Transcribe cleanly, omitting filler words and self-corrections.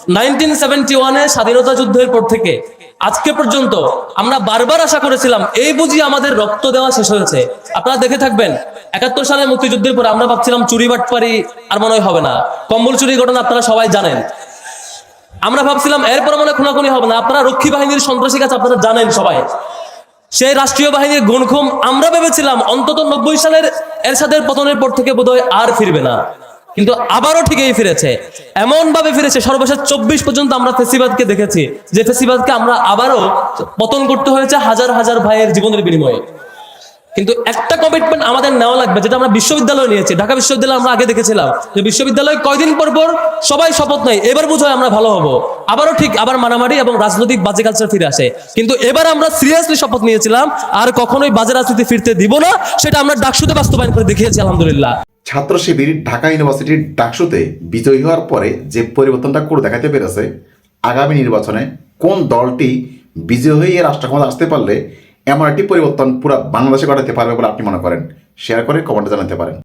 1971-এ স্বাধীনতা যুদ্ধের পর থেকে আজকে পর্যন্ত আমরা বারবার আশা করেছিলাম এই বুঝি আমাদের রক্ত দেওয়া শেষ হয়েছে। আপনারা দেখে থাকবেন 71 সালের মুক্তিযুদ্ধের পরে আমরা ভাবছিলাম চুরি বাটপারি আর মনে হয় হবে না, কম্বল চুরির ঘটনা আপনারা সবাই জানেন। আমরা ভাবছিলাম এরপর মনে খুনাখুনি হবে না, আপনারা রক্ষী বাহিনীর সন্ত্রাসী কাজ আপনারা জানেন সবাই, সেই রাষ্ট্রীয় বাহিনীর গুনখুম আমরা ভেবেছিলাম অন্তত 90 সালের এরশাদের পতনের পর থেকে বোধহয় আর ফিরবে না, কিন্তু আবারও ঠিকই ফিরেছে। এমন ভাবে ফিরেছে সর্বশেষ 24 পর্যন্ত আমরা ফেসিবাদকে দেখেছি, যে ফেসিবাদকে আমরা আবারও পতন করতে হয়েছে হাজার হাজার ভাইয়ের জীবনের বিনিময়ে। কিন্তু একটা কমিটমেন্ট আমাদের নেওয়া লাগবে, যেটা আমরা বিশ্ববিদ্যালয়ে নিয়েছি। ঢাকা বিশ্ববিদ্যালয় আমরা আগে দেখেছিলাম যে বিশ্ববিদ্যালয় কয়দিন পর পর সবাই শপথ নেয় এবার বোঝায় আমরা ভালো হব, আবারও ঠিক আবার মারামারি এবং রাজনৈতিক বাজে কালচার ফিরে আসে। কিন্তু এবার আমরা সিরিয়াসলি শপথ নিয়েছিলাম আর কখনোই বাজে রাজনীতি ফিরতে দিব না, সেটা আমরা ডাকসুতে বাস্তবায়ন করে দেখিয়েছি আলহামদুলিল্লাহ। ছাত্র শিবির ঢাকা ইউনিভার্সিটির ডাকসুতে বিজয়ী হওয়ার পরে যে পরিবর্তনটা করে দেখাতে পেরেছে, আগামী নির্বাচনে কোন দলটি বিজয়ী হয়ে রাষ্ট্র ক্ষমতা আসতে পারলে এমন একটি পরিবর্তন পুরো বাংলাদেশে ঘটাতে পারবে বলে আপনি মনে করেন? শেয়ার করে কমেন্টে জানাতে পারেন।